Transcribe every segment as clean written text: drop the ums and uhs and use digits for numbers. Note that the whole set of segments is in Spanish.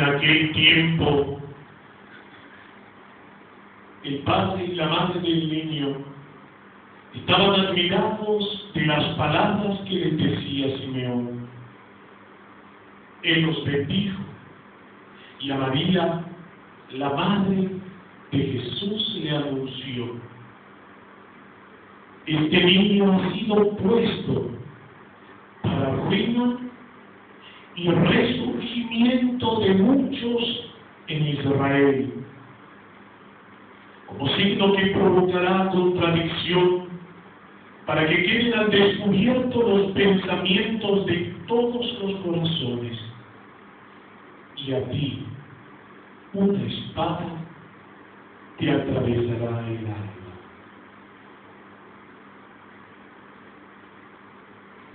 en aquel tiempo el padre y la madre del niño estaban admirados de las palabras que les decía Simeón. Él los bendijo y a María, la madre de Jesús, le anunció: este niño ha sido puesto para ruina y resurgimiento de muchos en Israel, como signo que provocará contradicción, para que queden al descubierto los pensamientos de todos los corazones. Y a ti una espada te atravesará el alma.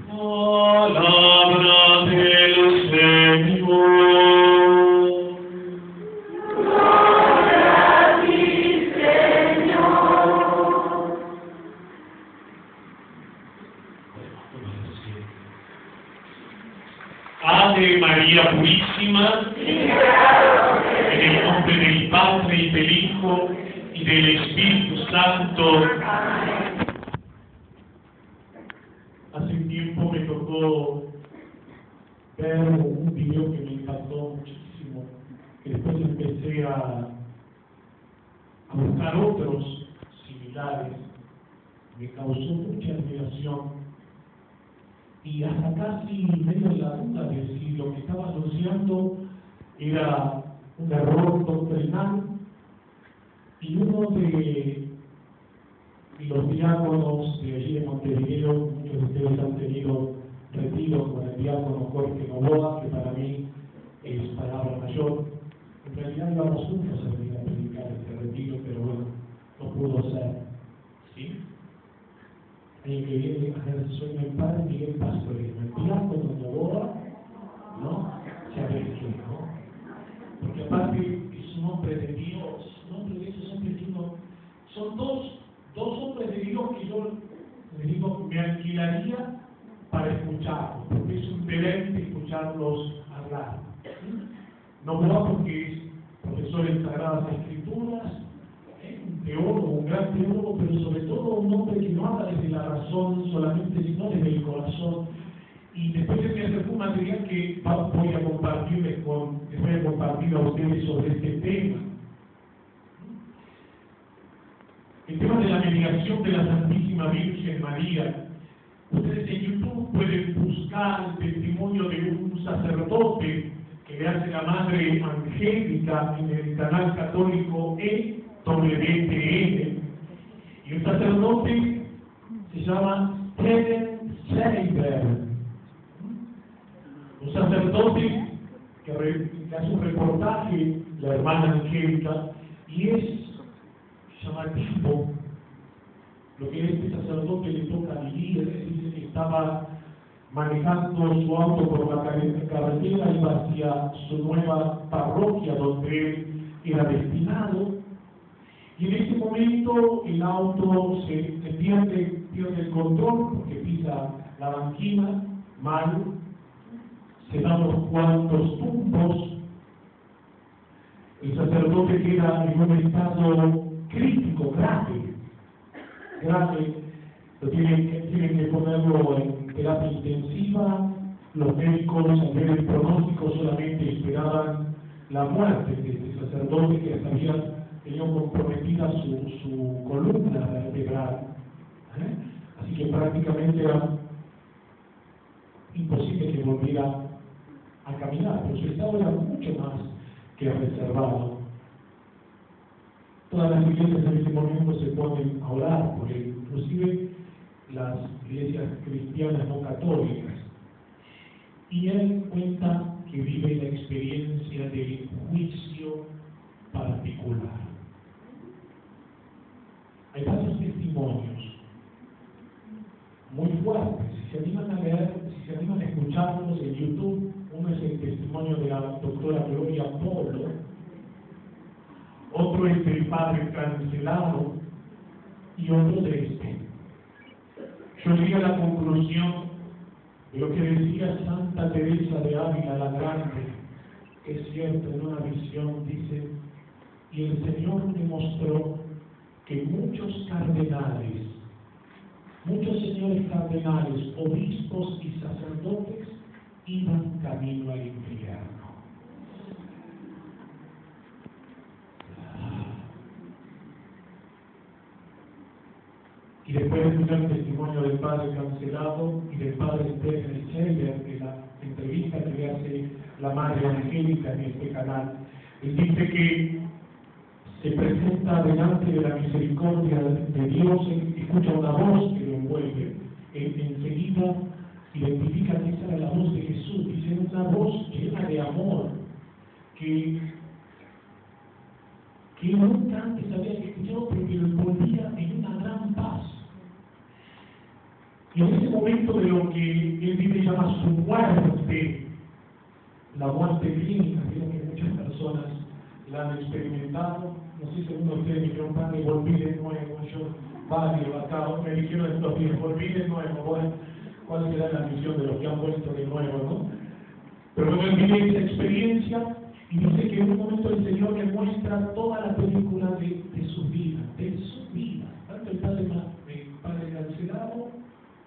Palabra del Señor. Gloria a ti, Señor. Ave María Purísima, en el nombre del Padre y del Hijo y del Espíritu Santo. Hace un tiempo me tocó ver un video que me impactó muchísimo, y después empecé a buscar otros similares. Me causó mucha admiración y hasta casi medio de la duda de si lo que estaba anunciando era un error doctrinal. Y uno de los diáconos de allí de Montevideo, muchos de ustedes han tenido retiros con el diácono Jorge Novoa, que para mí es palabra mayor. En realidad íbamos juntos a venir a predicar este retiro, pero bueno, no pudo ser. ¿Sí? El que viene a hacer el sueño del padre Miguel Pastorino, el diácono Novoa, ¿no? Ya ves que no. Porque aparte es un hombre de Dios, un hombre de esos hombres que uno. Son dos hombres de Dios que yo les digo, me alquilaría para escucharlos, porque es un deleite escucharlos hablar. Novoa porque es profesor en Sagradas Escrituras, un teólogo, un gran teólogo, pero sobre todo un hombre que no habla desde la razón solamente, sino desde el corazón. Y después se me acercó un material que voy a compartir a ustedes sobre este tema. El tema de la mediación de la Santísima Virgen María. Ustedes en YouTube pueden buscar el testimonio de un sacerdote que le hace la Madre Angélica en el canal católico EWTN. Y el sacerdote se llama Helen Seiber. Un sacerdote que hace un reportaje, la hermana Angélica, y es llamativo lo que a este sacerdote le toca vivir. Dice que estaba manejando su auto por la carretera, iba hacia su nueva parroquia donde él era destinado, y en ese momento el auto se pierde el control porque pisa la banquina mal, se dan unos cuantos tumbos, el sacerdote queda en un estado crítico, grave, lo tienen que ponerlo en terapia intensiva. Los médicos al ver el pronóstico solamente esperaban la muerte de este sacerdote, que tenía comprometida su columna vertebral, así que prácticamente era imposible que volviera a caminar, pero su estado era mucho más que reservado. Todas las iglesias en ese momento se ponen a orar por él, inclusive las iglesias cristianas no católicas. Y él cuenta que vive la experiencia del juicio particular. Hay varios testimonios muy fuertes. Si se animan a leer, si se animan a escucharlos en YouTube, uno es el testimonio de la doctora Gloria Polo, otro es del padre Cancelado y otro de este. Yo llegué a la conclusión de lo que decía Santa Teresa de Ávila la Grande, es cierto, en una visión dice, y el Señor me mostró que muchos cardenales, muchos señores cardenales, obispos y sacerdotes iban camino al infierno. Y después de escuchar el testimonio del padre Cancelado y del padre Stephen Scheller, de la entrevista que le hace la madre Angélica en este canal, él dice que se presenta delante de la misericordia de Dios, escucha una voz que lo envuelve, enseguida identifica que esa era la voz de Jesús, dice una voz llena de amor que nunca antes había escuchado, pero que lo envolvía en una gran paz. Y en ese momento de lo que él vive llama su muerte, la muerte clínica, creo que muchas personas la han experimentado. No sé si uno de ustedes me dijeron, padre, volví de nuevo, yo varios acá, me dijeron estos días, volví de nuevo, bueno, ¿cuál será la misión de los que han vuelto de nuevo, no? Pero bueno, él vive esa experiencia y dice que en un momento el Señor le muestra toda la película de su vida, tanto el padre Cancelado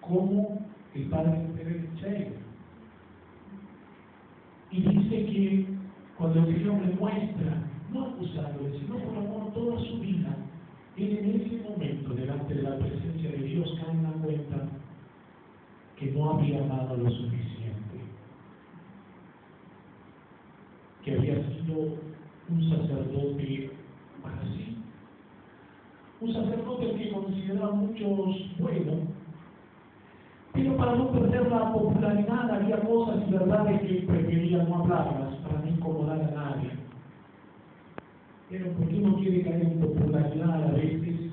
como el padre Scheller. Y dice que cuando el Señor le muestra, no acusándole, sino por amor toda su vida, él en ese momento, delante de la presencia de Dios, cae en la cuenta que no había amado lo suficiente, que había sido un sacerdote para sí, un sacerdote que consideraba muchos buenos, pero para no perder la popularidad había cosas y verdades que prefería no hablarlas para no incomodar a nadie. Pero porque uno quiere caer en popularidad a veces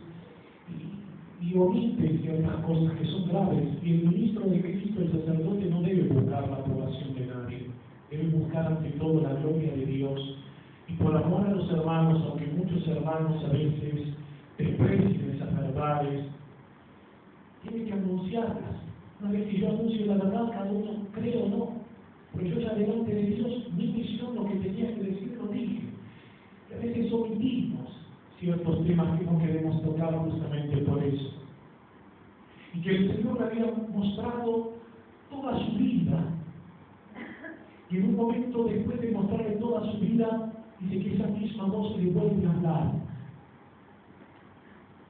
y omite ciertas cosas que son graves. Y el ministro de Cristo, el sacerdote, no debe buscar la aprobación de nadie, debe buscar ante todo la gloria de Dios. Y por amor a los hermanos, aunque muchos hermanos a veces desprecien esas verdades, tiene que anunciarlas. Una vez que yo anuncio la verdad, cada uno cree o no, pero yo ya delante de Dios, mi misión, lo que tenía que decir, lo dije. Y a veces omitimos ciertos temas que no queremos tocar justamente por eso. Y que el Señor había mostrado toda su vida, y en un momento después de mostrarle toda su vida, dice que esa misma voz le vuelve a hablar.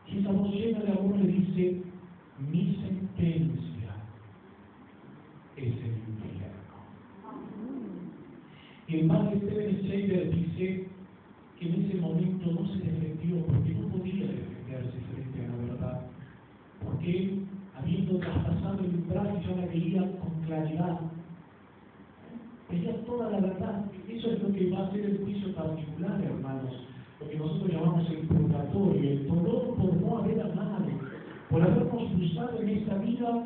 Y esa voz llena de amor le dice, mi sentencia es el infierno. Y el padre Stephen Scheller dice que en ese momento no se defendió porque no podía defenderse frente a la verdad, porque habiendo traspasado el umbral ya la veía con claridad, veía toda la verdad. Eso es lo que va a ser el juicio particular, hermanos, lo que nosotros llamamos el purgatorio, el dolor por no haber amado, por habernos buscado en esta vida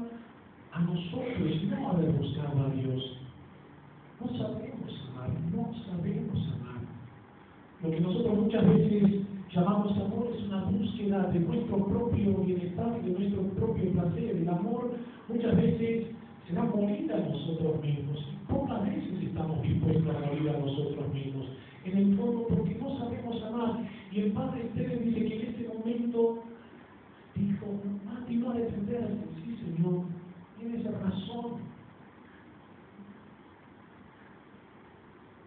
a nosotros y no haber buscado a Dios. No sabemos amar. Lo que nosotros muchas veces llamamos amor es una búsqueda de nuestro propio bienestar, de nuestro propio placer. El amor muchas veces será morir a nosotros mismos. Pocas veces estamos dispuestos a morir a nosotros mismos. En el fondo, porque no sabemos amar. Y el padre Stephen dice que en ese momento dijo, Mati, no a defenderse. Sí, Señor, tienes razón.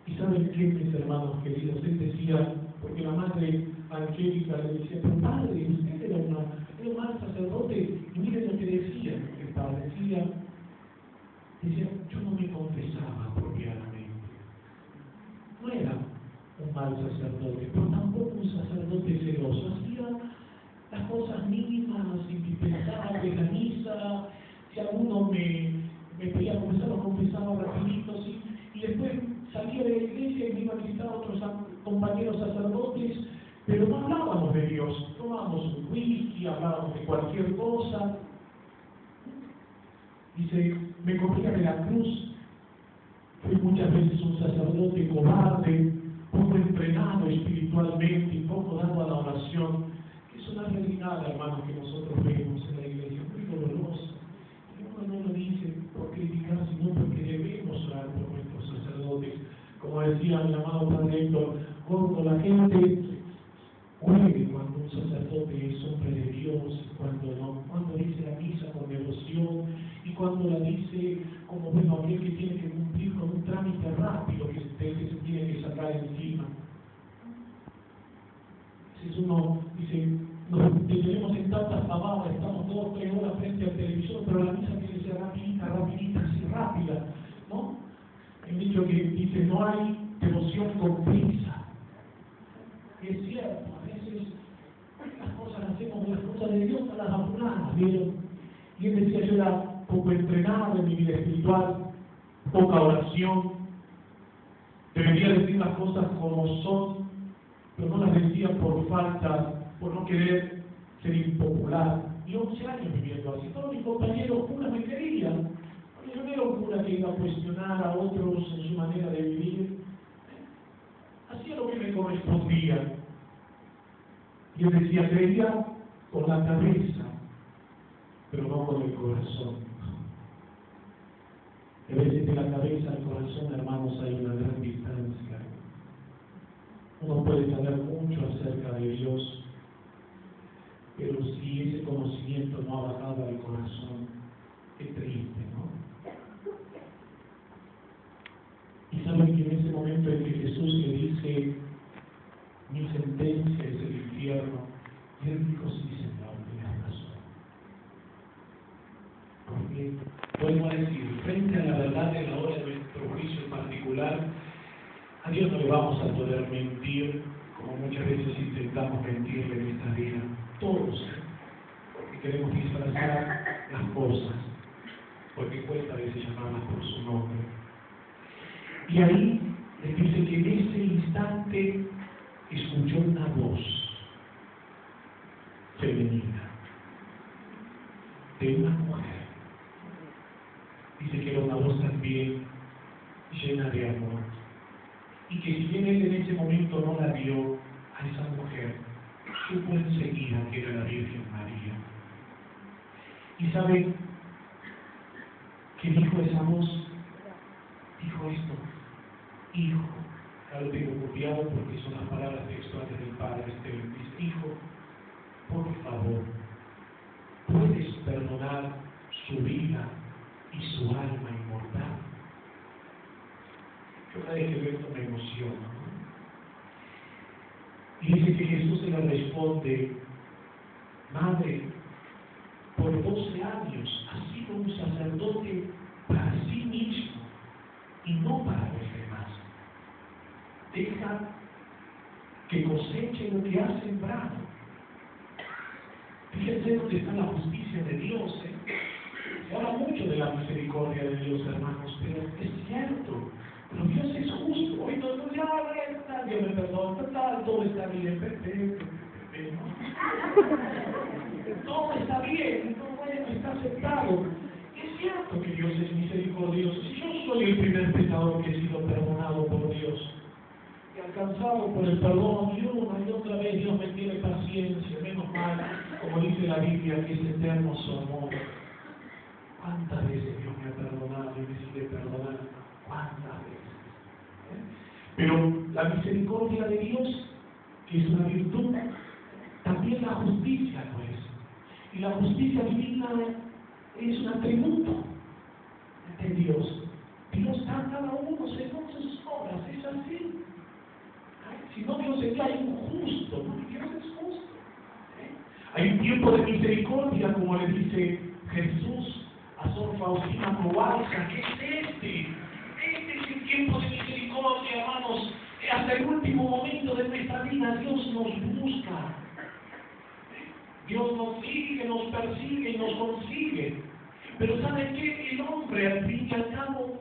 Y saben qué, mis hermanos queridos, él decía, porque la madre Angélica le decía, pero padre, usted era un mal sacerdote, y miren lo que decía el padre, decía, yo no me confesaba apropiadamente. No era un mal sacerdote, pero tampoco un sacerdote celoso. Hacía las cosas mínimas, indispensaba de la misa, si alguno me pedía confesar, lo confesaba rapidito, ¿sí? Y después salía de la iglesia y me iba a visitar a otros compañeros sacerdotes, pero no hablábamos de Dios, tomábamos un whisky, hablábamos de cualquier cosa. Dice, me cogía de la cruz, fui muchas veces un sacerdote cobarde, poco entrenado espiritualmente y poco dado a la oración, que es una realidad, hermanos, que nosotros vemos en la iglesia, muy dolorosa. Y uno no lo dice por criticar, sino porque debemos orar por nuestros sacerdotes, Como decía mi amado Padre Héctor, cuando la gente huele cuando un sacerdote es hombre de Dios, cuando no, cuando dice la misa con devoción y cuando la dice como bueno aquel que tiene que cumplir con un trámite rápido que se tiene que sacar encima. Si uno dice, nos detenemos en tantas pavadas, estamos 2 o 3 horas frente al televisor, pero la misa tiene que ser rapidita, así rápida, ¿no? He dicho que dice, no hay devoción con prisa. Y es cierto, a veces las cosas hacemos, las cosas de Dios no las apuramos, ¿vieron? Y él decía, yo era poco entrenado en mi vida espiritual, poca oración, debería decir las cosas como son, pero no las decía por falta, por no querer ser impopular. Y 11 años viviendo así. Todos mis compañeros curas me querían. Yo no era un cura que iba a cuestionar a otros en su manera de vivir. Hacía lo que me correspondía. Y él decía, creía con la cabeza, pero no con el corazón. A veces de la cabeza al corazón, hermanos, hay una gran distancia. Uno puede saber mucho acerca de Dios, pero si ese conocimiento no ha bajado al corazón, es triste, ¿no? Y saben que en ese momento en que Jesús le dice, mi sentencia es el infierno, y él dijo, sí, Señor, tienes razón. Porque, vuelvo a decir, frente a la verdad de la hora de nuestro juicio particular, a Dios no le vamos a poder mentir, como muchas veces intentamos mentirle en esta vida. Todos, porque queremos disfrazar las cosas, porque cuesta a veces llamarlas por su nombre. Y ahí les dice que en ese instante escuchó una voz femenina de una mujer. Dice que era una voz también llena de amor. Y que si bien él en ese momento no la vio a esa mujer, supo enseguida que era la Virgen María. ¿Y saben qué dijo esa voz? Dijo esto, hijo, ya lo tengo copiado porque son las palabras textuales del Padre Esteban. Dice, hijo, por favor, ¿puedes perdonar su vida y su alma inmortal? Yo cada vez que veo esto me emociona, ¿no? Y dice que Jesús se le responde, madre, por 12 años ha sido un sacerdote para sí mismo y no para los demás. Deja que coseche lo que ha sembrado. Fíjense dónde está la justicia de Dios, ¿eh? Se habla mucho de la misericordia de Dios, hermanos, pero es cierto. Pero Dios es justo. Hoy todo ya está, Dios me perdona, todo está bien, perfecto, ¿no? Todo está bien, todo está aceptado. Es cierto que Dios es misericordioso. Si yo soy el primer pecador que he sido perdonado por Dios y alcanzado por el perdón, y una y otra vez Dios me tiene paciencia, menos mal, como dice la Biblia, que es eterno su amor. ¿Cuántas veces Dios me ha perdonado y me sigue perdonando? ¿Cuántas veces? Pero la misericordia de Dios, que es una virtud, también la justicia lo es. Y la justicia divina es un atributo de Dios. Dios da a cada uno según sus obras, es así. Si no, Dios sería injusto, ¿no? Dios es justo. Hay un tiempo de misericordia, como le dice Jesús a Sor Faustina Kowalska, ¿qué es este? Este es el tiempo de misericordia, hermanos. Hasta el último momento de nuestra vida Dios nos busca. Dios nos sigue, nos persigue y nos consigue. Pero ¿saben qué? El hombre, al fin y al cabo,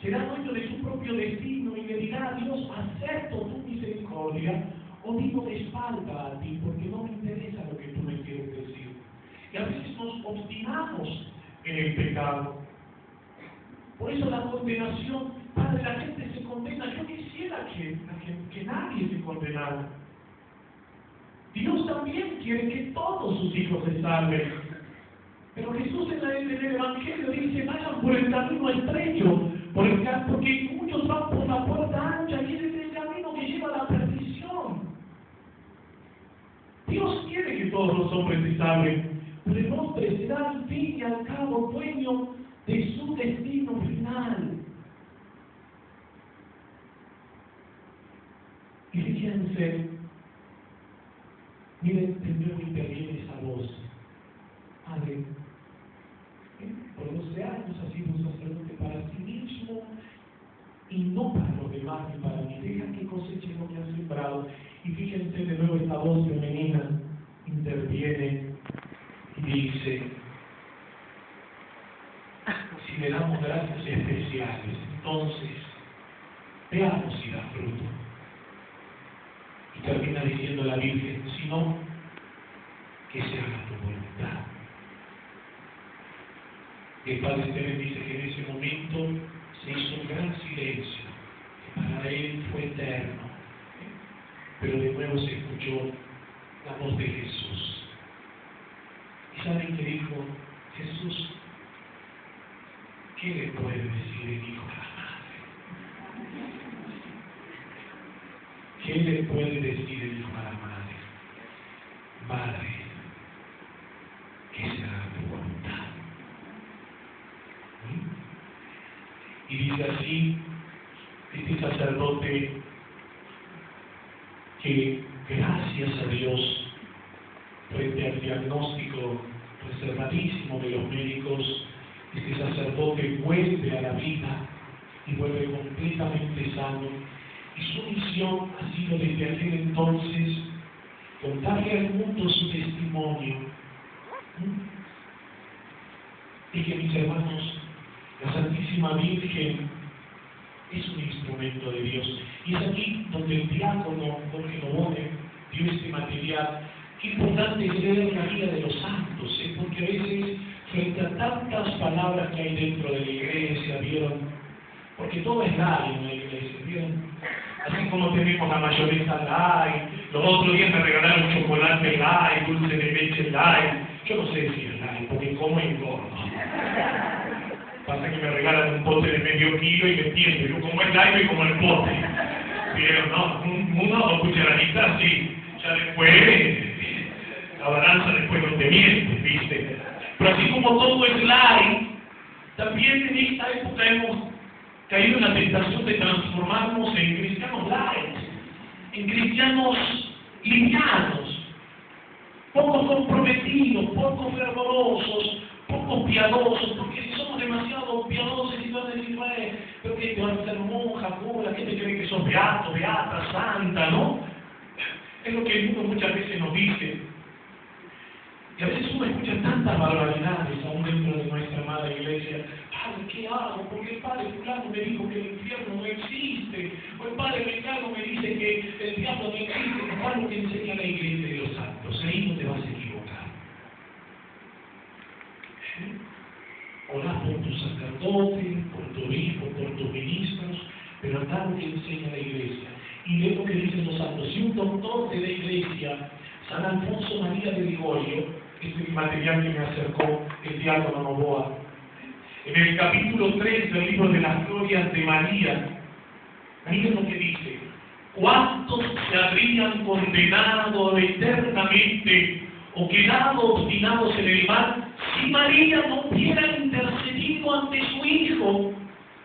será dueño de su propio destino y le dirá a Dios, acepto tu misericordia o digo de espalda a ti, porque no me interesa lo que tú me quieres decir. Y a veces nos obstinamos en el pecado. Por eso la condenación, Padre, la gente se condena. Yo quisiera que nadie se condenara. Dios también quiere que todos sus hijos se salven. Pero Jesús en el Evangelio dice, vayan por el camino estrecho, porque muchos van por la puerta todos los hombres se salven, pero el hombre será al fin y al cabo dueño de su destino final. Y fíjense, miren, de nuevo interviene esa voz. Padre, por 12 años ha sido un sacerdote para sí mismo y no para los demás ni para mí. Deja que coseche lo que ha sembrado. Y fíjense de nuevo esta voz femenina interviene y dice: si le damos gracias especiales, entonces veamos si da fruto. Y termina diciendo la Virgen: si no, que se haga tu voluntad. Y el Padre Esteban dice que en ese momento se hizo un gran silencio, que para él fue eterno. Pero de nuevo se escuchó la voz de Jesús. ¿Y saben qué dijo Jesús? ¿Qué le puede decir el hijo a la madre? ¿Qué le puede decir el hijo a la madre? Madre, que se haga tu voluntad. Y dice así este sacerdote que gracias a Dios, frente al diagnóstico reservadísimo de los médicos, este sacerdote vuelve a la vida y vuelve completamente sano. Y su misión ha sido desde aquel entonces contarle al mundo su testimonio. Y que, mis hermanos, la Santísima Virgen es un instrumento de Dios. Y es aquí donde el diácono Jorge Nobone dio este material. Qué importante es leer la vida de los santos, porque a veces, frente a tantas palabras que hay dentro de la iglesia, ¿vieron? Porque todo es light en la iglesia, ¿vieron? Así como tenemos la mayonesa light, los otros días me regalaron chocolate light, dulce de leche light. Yo no sé si es light, porque como engordo. Pasa que me regalan un pote de medio kilo y me entiendo, yo como el light y como el pote. ¿Vieron? No, uno o 2 cucharaditas, sí. Ya después, la balanza después no te miente, ¿viste? Pero así como todo es light, también en esta época hemos caído en la tentación de transformarnos en cristianos light, en cristianos livianos, poco comprometidos, poco fervorosos, poco piadosos, porque si somos demasiado piadosos y van a decir, pero que te vas a ser monja, cura, ¿qué te cree que sos beato, beata, santa, no? Es lo que el mundo muchas veces nos dice. Y a veces uno escucha tantas barbaridades aún dentro de nuestra amada iglesia. Padre, ¿qué hago? Porque el padre fulano me dijo que el infierno no existe. O el padre mexicano me dice que el diablo no existe. No es lo que enseña la iglesia de los santos. Ahí no te vas a equivocar. Orá por tu sacerdote, por tu obispo, por tus ministros, pero acá lo que enseña la iglesia. Y ve lo que dicen los santos. Si un doctor de la iglesia, San Alfonso María de Ligorio, este es el material que me acercó el diácono Novoa, en el capítulo 3 del libro de las glorias de María, miren lo que dice: ¿cuántos se habrían condenado eternamente o quedado obstinados en el mal si María no hubiera intercedido ante su Hijo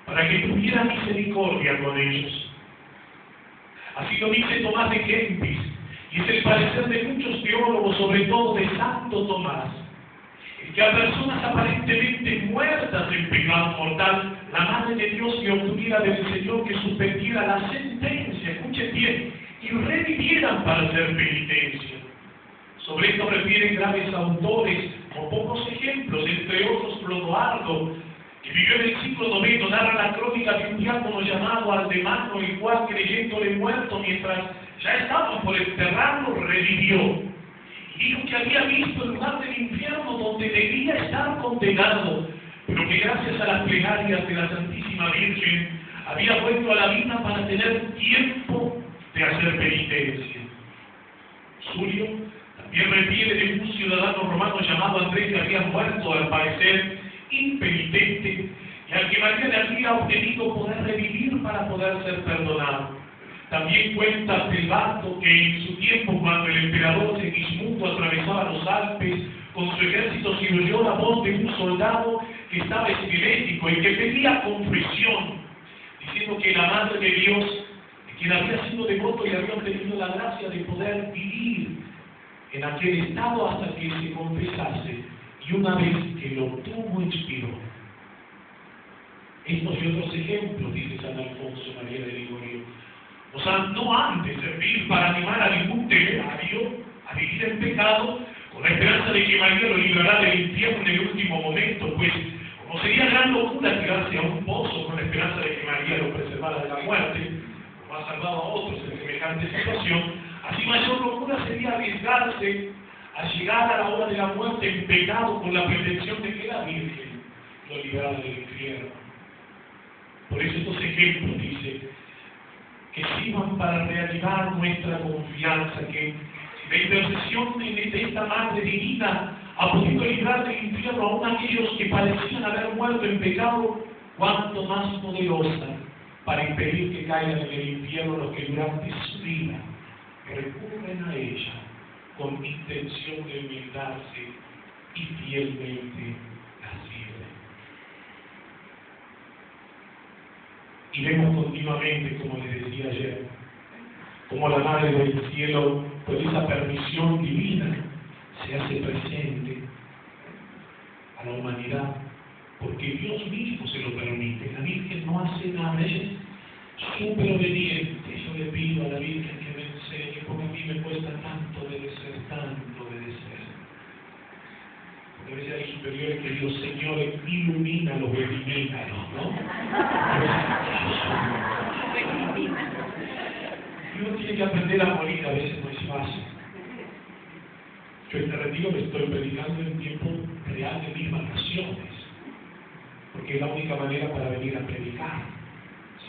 para que tuviera misericordia con ellos? Así lo dice Tomás de Kempis, y es el parecer de muchos teólogos, sobre todo de Santo Tomás, que a personas aparentemente muertas en pecado mortal, la Madre de Dios le obtuviera del Señor que suspendiera la sentencia, escuchen bien, y revivieran para hacer penitencia. Sobre esto refieren graves autores, o pocos ejemplos, entre otros Clodoardo, que vivió en el siglo IX, narra la crónica de un diácono llamado Aldemano, el cual, creyéndole muerto mientras ya estaban por enterrarlo, revivió. Y dijo que había visto el lugar del infierno donde debía estar condenado, pero que gracias a las plegarias de la Santísima Virgen había vuelto a la vida para tener tiempo de hacer penitencia. Sulio también refiere de un ciudadano romano llamado Andrés, que había muerto, al parecer, impenitente, y al que María le había obtenido poder revivir para poder ser perdonado. También cuenta el barco que en su tiempo, cuando el emperador Segismundo atravesaba los Alpes con su ejército, se oyó la voz de un soldado que estaba esquelético y que pedía confesión, diciendo que la Madre de Dios, quien había sido devoto y había obtenido la gracia de poder vivir en aquel estado hasta que se confesase, y una vez que lo obtuvo, expiró. Estos y otros ejemplos, dice San Alfonso María de Ligorio, o sea, no han de servir para animar a ningún temerario a vivir en pecado con la esperanza de que María lo librará del infierno en el último momento, pues como sería gran locura tirarse a un pozo con la esperanza de que María lo preservara de la muerte, como ha salvado a otros en semejante situación, así mayor locura sería arriesgarse a llegar a la hora de la muerte en pecado con la pretensión de que la Virgen lo librara del infierno. Por eso estos ejemplos, dice, que sirvan para reavivar nuestra confianza, que la intercesión de esta Madre Divina ha podido librar del infierno aún aquellos que parecían haber muerto en pecado, cuanto más poderosa para impedir que caigan en el infierno los que durante su vida recurren a ella con intención de humildarse y fielmente la sirven. Y vemos continuamente, como les decía ayer, como la Madre del Cielo, por esa permisión divina, se hace presente a la humanidad, porque Dios mismo se lo permite. La Virgen no hace nada, ella es súper obediente. Yo le pido a la Virgen que me enseñe, porque a mí me cuesta tanto obedecer, tanto obedecer. Porque a veces hay superiores que digo, Señor, ilumínalos, elimínalos, ¿no? Y uno tiene que aprender a morir, a veces no es fácil. Yo este retiro me estoy predicando en tiempo real de mis vacaciones, porque es la única manera para venir a predicar.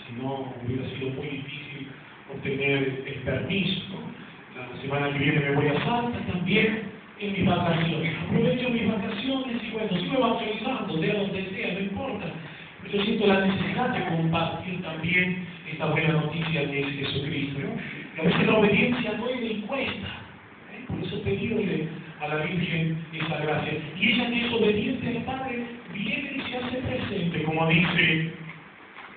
Si no, hubiera sido muy difícil obtener el permiso, ¿no? La semana que viene me voy a Salta también en mis vacaciones. Aprovecho mis vacaciones y bueno, sigo evangelizando, sea donde sea, no importa. Pero yo siento la necesidad de compartir también esta buena noticia que es Jesucristo, ¿no? Y a veces la obediencia duele y cuesta. Por eso pedirle a la Virgen esa gracia. Y ella que es obediente al Padre, viene y se hace presente, como dice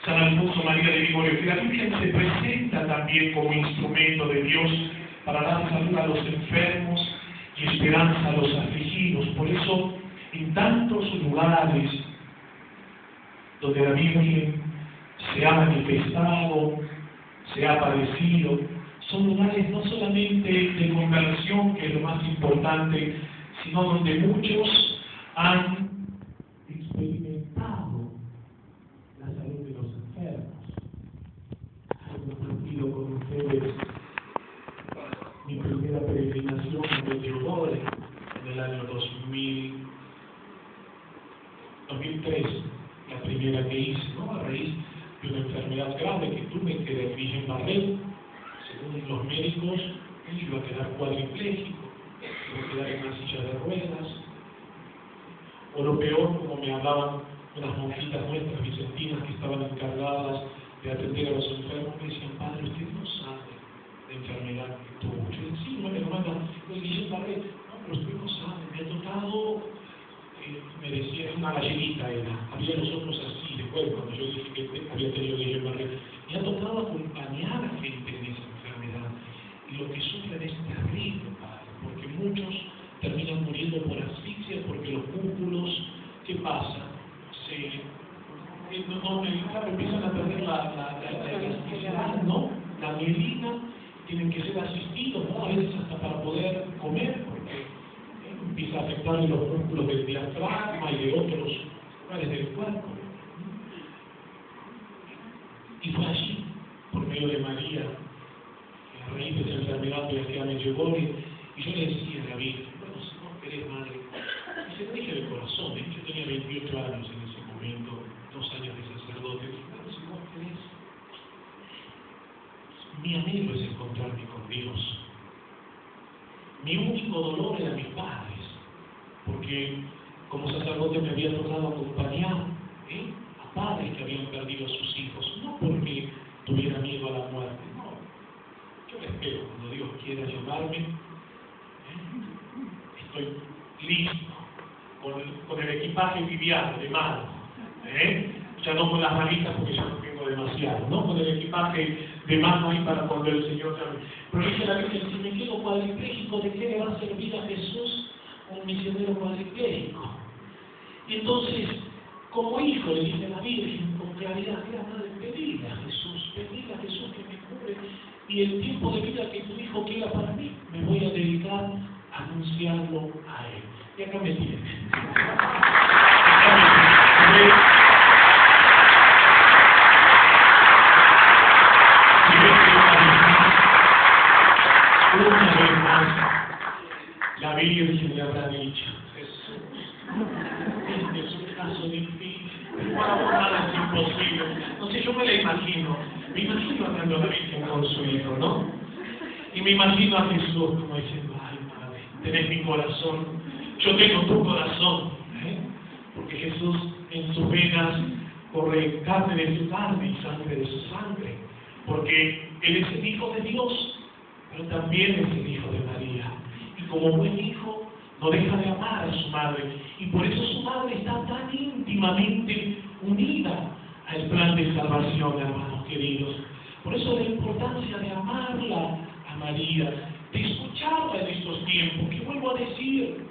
San Alfonso María de Ligorio, que la Virgen se presenta también como instrumento de Dios para dar salud a los enfermos y esperanza a los afligidos. Por eso, en tantos lugares donde la Virgen se ha manifestado, se ha aparecido, son lugares no solamente de conversión, que es lo más importante, sino donde muchos han experimentado la salud de los enfermos. He compartido con ustedes mi primera peregrinación en Medjugorje en el año 2003, la primera que hice, ¿no? A raíz de una enfermedad grave que tuve, que era el Guillain-Barré. Según los médicos, él iba a quedar cuadripléjico, iba a quedar en una silla de ruedas. O lo peor, como me hablaban unas monjitas nuestras vicentinas que estaban encargadas de atender a los enfermos, me decían, padre, usted no sabe la enfermedad que tuvo. Yo decía, sí, no me lo manda el Guillain-Barré. No, pero usted no sabe, me ha tocado, me decía, una gallinita era, había los ojos así, después cuando yo dije que había tenido Guillain-Barré, me ha tocado acompañar a gente en esa enfermedad. Y lo que sufren es terrible, padre, porque muchos terminan muriendo por asfixia, porque los músculos, ¿qué pasa? Empiezan a perder la elasticidad, ¿no? La mielina, tienen que ser asistidos, ¿no? A veces hasta para poder comer, porque empieza a afectar los músculos del diafragma y de otros lugares del cuerpo. Y fue allí, por medio de María, a raíz de esa enfermedad que a Medjugorje, y yo le decía a la Virgen, bueno, si no querés, madre, y se lo dije de corazón, yo tenía 28 años en ese momento, 2 años de sacerdote, y dije, bueno, si no querés, mi anhelo es encontrarme con Dios. Mi único dolor era mis padres, porque como sacerdote me había tocado acompañar a padres que habían perdido a sus hijos, no porque tuviera miedo a la muerte, no, feliz con el equipaje liviano de mano, ya no con las valijas porque ya no tengo demasiado, ¿no? Con el equipaje de mano ahí para cuando el Señor llame. Pero dice la Biblia, si me quedo cuadripléjico, ¿de qué le va a servir a Jesús un misionero cuadripléjico? Y entonces, como hijo, le dice la Virgen con claridad, mira, madre, pedirle a Jesús que me cure, y el tiempo de vida que tu hijo quiera para mí, me voy a dedicar a anunciarlo a él. Y acá me tiene. Una vez más, la Virgen le habrá dicho, Jesús, este es un caso difícil, para vos nada es imposible. No sé, yo me imagino hablando a la Virgen con su hijo, ¿no? Y me imagino a Jesús como diciendo, ay madre, tenés mi corazón, yo tengo tu corazón, porque Jesús en sus venas corre carne de su carne y sangre de su sangre, porque Él es el Hijo de Dios, pero también es el Hijo de María. Y como buen hijo, no deja de amar a su madre. Y por eso su madre está tan íntimamente unida al plan de salvación, hermanos queridos. Por eso la importancia de amarla a María, de escucharla en estos tiempos, que vuelvo a decir,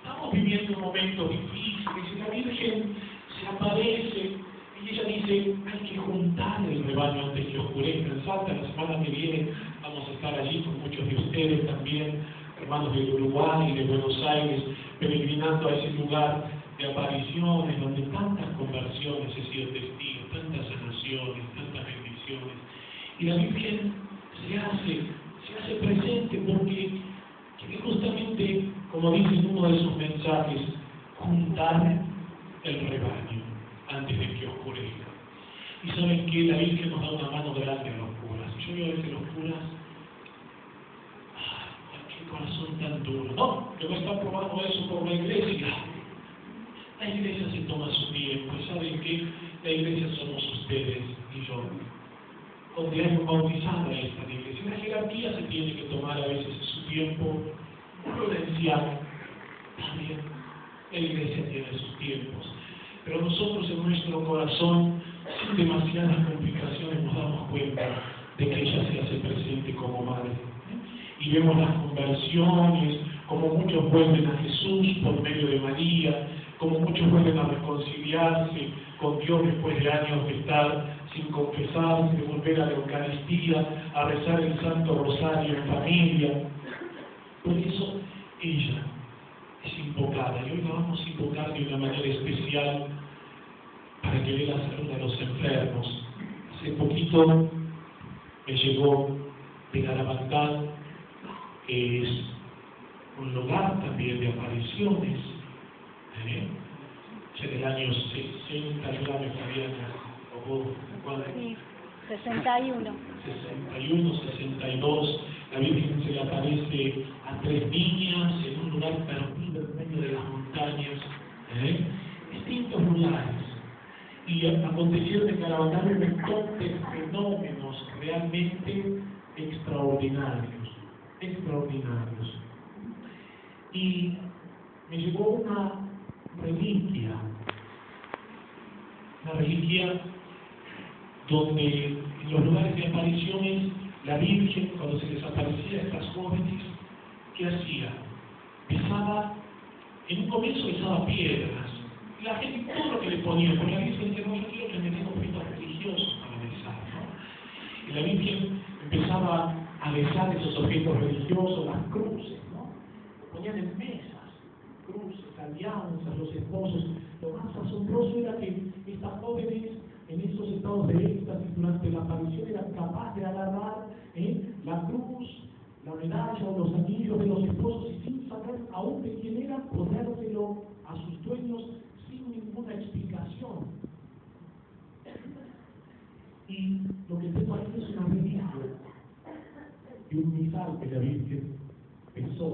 estamos viviendo un momento difícil, y la Virgen se aparece, y ella dice, hay que juntar el rebaño antes que oscurezca. En Salta, la semana que viene, vamos a estar allí con muchos de ustedes también, hermanos del Uruguay y de Buenos Aires, peregrinando a ese lugar de apariciones, donde tantas conversiones he sido testigo, tantas sanaciones, tantas bendiciones. Y la Virgen se hace presente porque quiere justamente, como dice en uno de sus mensajes, juntar el rebaño antes de que oscurezca. Y saben que la Virgen nos da una mano grande a los curas. Yo veo a veces los curas, qué corazón tan duro, ¿no? Que no está probando eso por la iglesia. La iglesia se toma su tiempo, y ¿saben qué? La iglesia somos ustedes y yo. Donde hay un bautizado en esta iglesia. La jerarquía se tiene que tomar a veces su tiempo prudencial. También la iglesia tiene sus tiempos. Pero nosotros en nuestro corazón, sin demasiadas complicaciones, nos damos cuenta de que ella se hace presente como madre. Y vemos las conversiones, como muchos vuelven a Jesús por medio de María, como muchos vuelven a reconciliarse con Dios después de años de estar sin confesarse, de volver a la Eucaristía, a rezar el Santo Rosario en familia. Por eso ella es invocada, y hoy la vamos a invocar de una manera especial para que dé la salud a los enfermos. Hace poquito me llegó de Garabandal, que es un lugar también de apariciones, en el año 60, ayúdame Fabiana, sí, 61, 62, la Virgen se le aparece a 3 niñas en un lugar perdido en medio de las montañas, distintos lugares. Y acontecieron en Garabandal un montón de fenómenos realmente extraordinarios. Y me llegó una reliquia donde en los lugares de apariciones la Virgen, cuando se les aparecía a estas jóvenes, ¿qué hacía? En un comienzo besaba piedras, y la gente todo lo que le ponía, porque la Virgen decía, no, yo quiero que me den objetos religiosos para besar, ¿no? Y la Virgen empezaba a besar esos objetos religiosos, las cruces, ¿no? Ponían en mesas, cruces, alianzas, los esposos. Lo más asombroso era que estas jóvenes, en esos estados de éxtasis durante la aparición, eran capaces de agarrar la cruz, la medalla o los anillos de los esposos y sin saber aún de quién era, ponérselo a sus dueños sin ninguna explicación. Y lo que tengo aquí es una reliquia de un misal que la Virgen besó.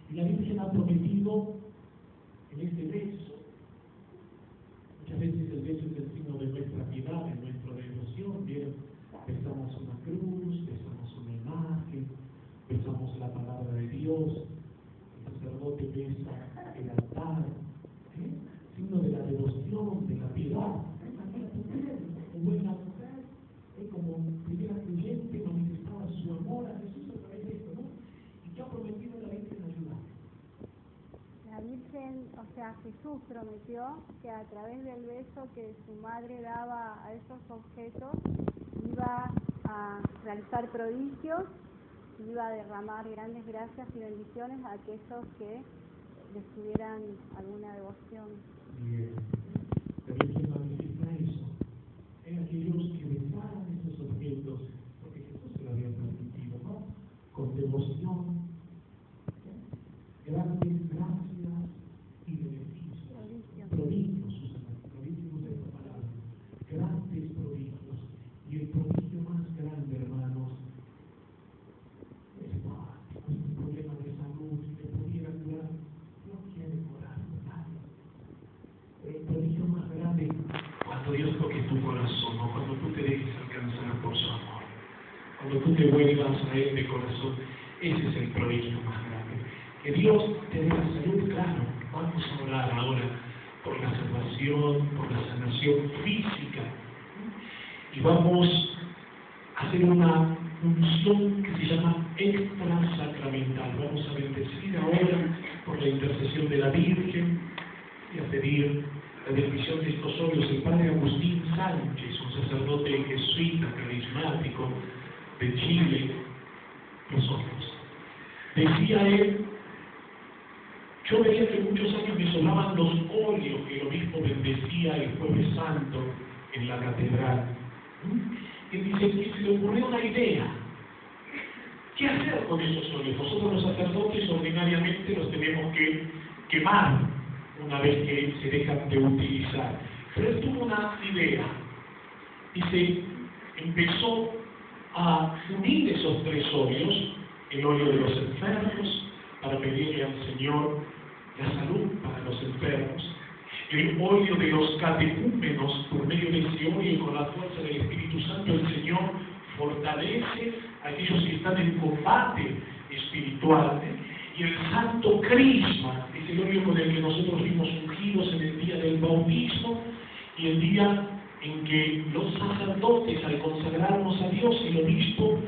Y la Virgen ha prometido en este beso. Muchas veces el beso es el signo de nuestra piedad, de nuestra devoción. Bien, besamos una cruz, besamos una imagen, besamos la palabra de Dios. El sacerdote besa el altar. Jesús prometió que a través del beso que su madre daba a esos objetos iba a realizar prodigios, iba a derramar grandes gracias y bendiciones a aquellos que les tuvieran alguna devoción. Bien. La Virgen manifiesta eso en aquellos que besaran esos objetos, porque Jesús se lo había transmitido, ¿no? Con devoción, grandes gracias y beneficios. Prodigios, usa esta palabra. Grandes prodigios. Y el prodigio más grande, hermanos, es un problema de salud, si te pudiera curar, no quiere curar nadie. El prodigio más grande, cuando Dios toque tu corazón, o cuando tú te dejes alcanzar por su amor, cuando tú te vuelvas a Él de corazón, ese es el prodigio más grande. Que Dios te dé la salud, claro. Vamos a orar ahora por la salvación, por la sanación física. Y vamos a hacer una unción que se llama extrasacramental. Vamos a bendecir ahora por la intercesión de la Virgen y a pedir la bendición de estos óleos. El padre Agustín Sánchez, un sacerdote jesuita carismático de Chile, los óleos. Decía él: yo veía que muchos años me sobraban los óleos que el obispo bendecía el Jueves Santo en la catedral. Y dice que se le ocurrió una idea. ¿Qué hacer con esos óleos? Nosotros los sacerdotes ordinariamente los tenemos que quemar una vez que se dejan de utilizar. Pero él tuvo una idea. Dice, empezó a unir esos tres óleos, el óleo de los enfermos, para pedirle al Señor la salud para los enfermos, el óleo de los catecúmenos, por medio de ese óleo y con la fuerza del Espíritu Santo, el Señor fortalece a aquellos que están en combate espiritual, y el santo crisma, es el óleo con el que nosotros fuimos ungidos en el día del bautismo y el día en que los sacerdotes, al consagrarnos a Dios, el obispo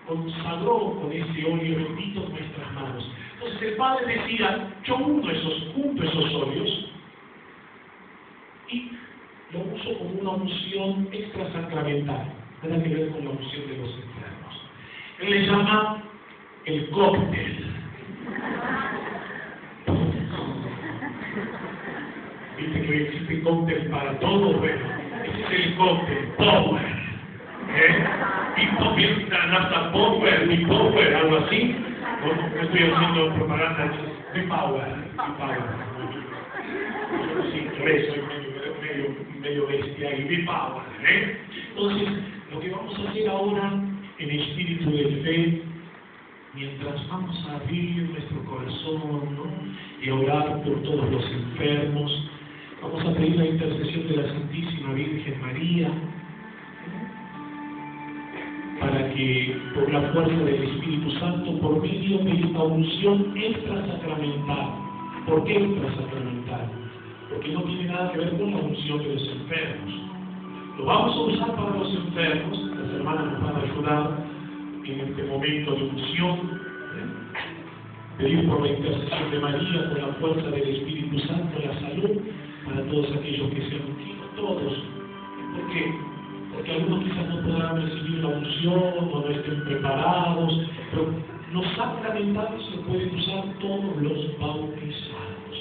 consagró con ese óleo bendito nuestras manos. Entonces el padre decía, yo junto esos óleos y lo uso como una unción extrasacramental, nada que ver con la unción de los enfermos. Él le llama el cóctel. Viste que existe cóctel para todo, bueno, ese es el cóctel, power. Hasta power, mi power, algo así. No estoy haciendo propaganda, de power. Sí, soy medio bestia y de power. Entonces, lo que vamos a hacer ahora en espíritu de fe, mientras vamos a abrir nuestro corazón, ¿no? Y a orar por todos los enfermos, vamos a pedir la intercesión de la Santísima Virgen María, para que por la fuerza del Espíritu Santo, por medio de esta unción extrasacramental. ¿Por qué extrasacramental? Porque no tiene nada que ver con la unción de los enfermos. Lo vamos a usar para los enfermos, las hermanas nos van a ayudar en este momento de unción, pedir por la intercesión de María, por la fuerza del Espíritu Santo, la salud para todos aquellos que se han ungido, todos. ¿Por qué? Porque algunos quizás no podrán recibir la unción o no estén preparados, pero los sacramentales se pueden usar todos los bautizados.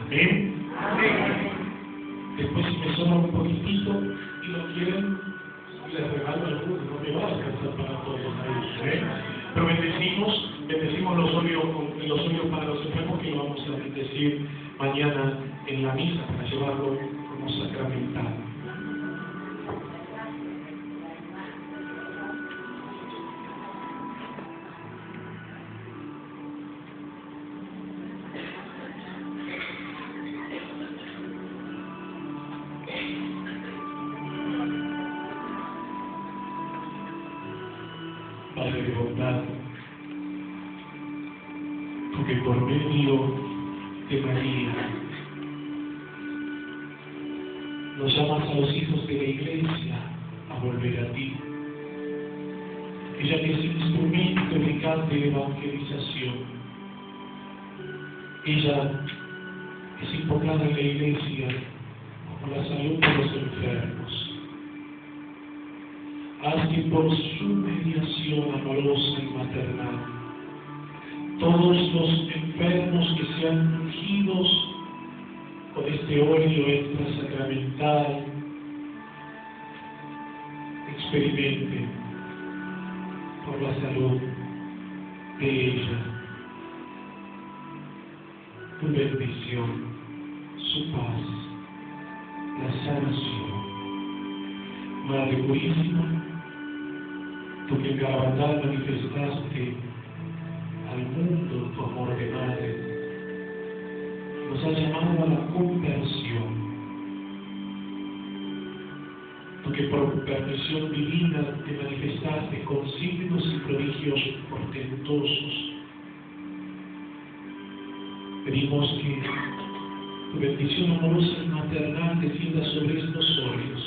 ¿Amén? Amén. Después, si me sobra un poquitito y lo quieren, les regalo algunos, no me va a alcanzar para todos ahí. Pero bendecimos los óleos para los enfermos, que lo vamos a bendecir mañana en la misa para llevarlo como sacramental. Padre de bondad, porque por medio de María nos llamas a los hijos de la Iglesia a volver a ti. Ella que es instrumento eficaz de evangelización. Ella es invocada en la Iglesia como la salud de los enfermos. Haz que por su mediación amorosa y maternal, todos los enfermos que sean ungidos con este óleo extrasacramental experimenten por la salud de ella tu bendición, su paz, la sanación. Madre Purísima, tú que en Garabandal manifestaste al mundo tu amor de madre, nos has llamado a la conversión. Tú que por permisión divina te manifestaste con signos y prodigios portentosos, pedimos que tu bendición amorosa y maternal descienda sobre estos óleos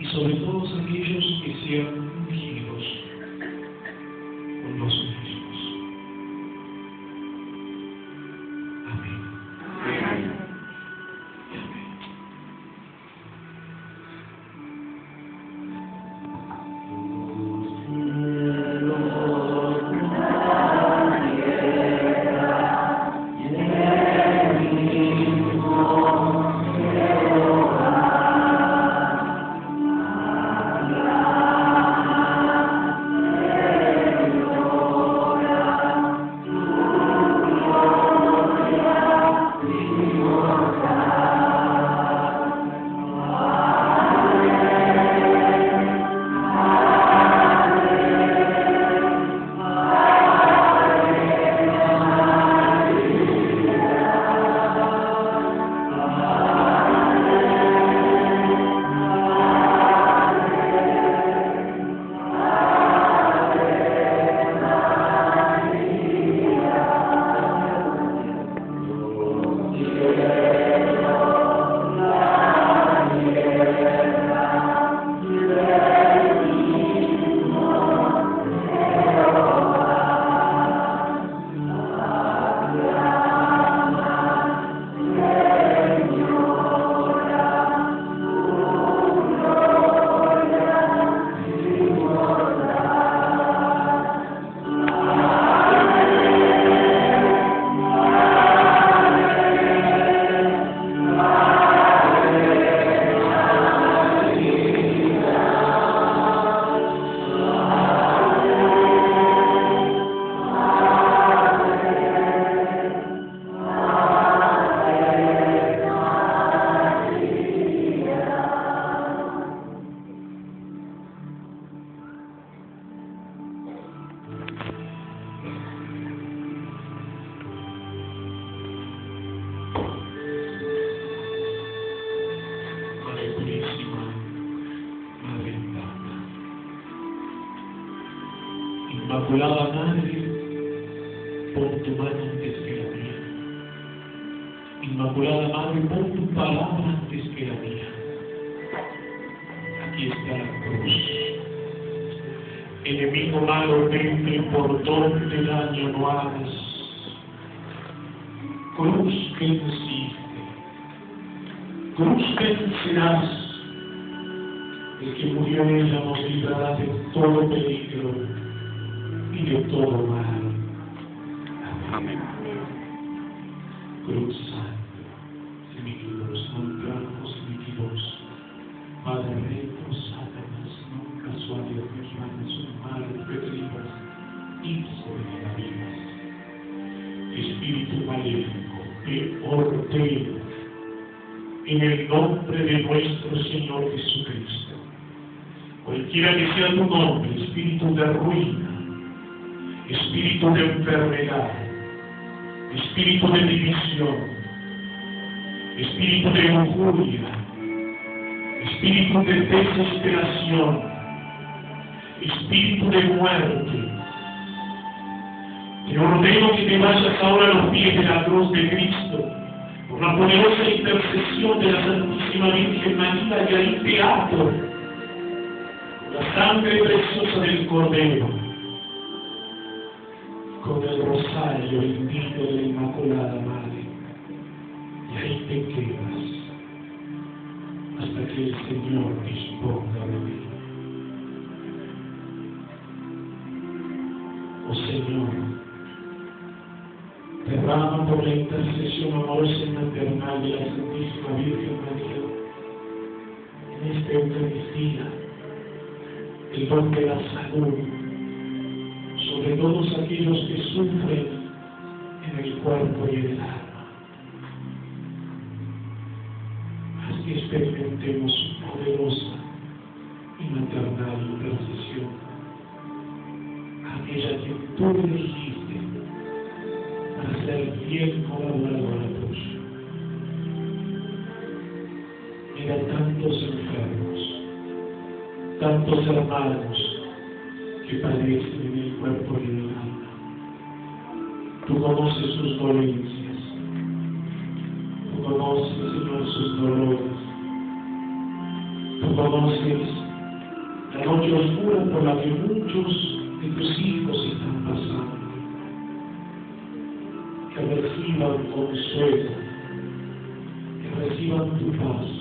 y sobre todos aquellos que sean ungidos con los mismos. Amén. Amén. Inmaculada Madre, pon tu mano antes que la mía. Inmaculada Madre, pon tu palabra antes que la mía. Aquí está la cruz. Enemigo malo, vente por donde daño no hagas. Cruz que venciste, cruz que vencerás. El que murió en ella nos librará de todo peligro y de todo mal. Amén. Cruz Santo, semiquibos, montanos, semiquibos, Padre recto, Satanás, nunca suave, regimanes, humanos, petribas, ipso de la vida. Espíritu maléfico, te ordeno, en el nombre de nuestro Señor Jesucristo, cualquiera que sea tu nombre, espíritu de ruina, espíritu de enfermedad, espíritu de división, espíritu de lujuria, espíritu de desesperación, espíritu de muerte, te ordeno que te vayas ahora a los pies de la cruz de Cristo, por la poderosa intercesión de la Santísima Virgen María, y ahí te ato la sangre preciosa del Cordero, con el rosario bendito de la Inmaculada Madre. te quedas hasta que el Señor disponga de ti. Oh Señor, derrama por la intercesión amorosa y maternal de la Santísima Virgen María en esta Eucaristía el don de la salud sobre todos aquellos que sufren en el cuerpo y en el alma. Haz que experimentemos su poderosa y maternal intercesión, aquella que tú elegiste para ser fiel colaboradora tuya. Mira tantos enfermos, tantos hermanos que padecen en el cuerpo y en el alma. Tú conoces sus dolencias, tú conoces, Señor, sus dolores, tú conoces la noche oscura por la que muchos de tus hijos están pasando. Que reciban consuelo, que reciban tu paz,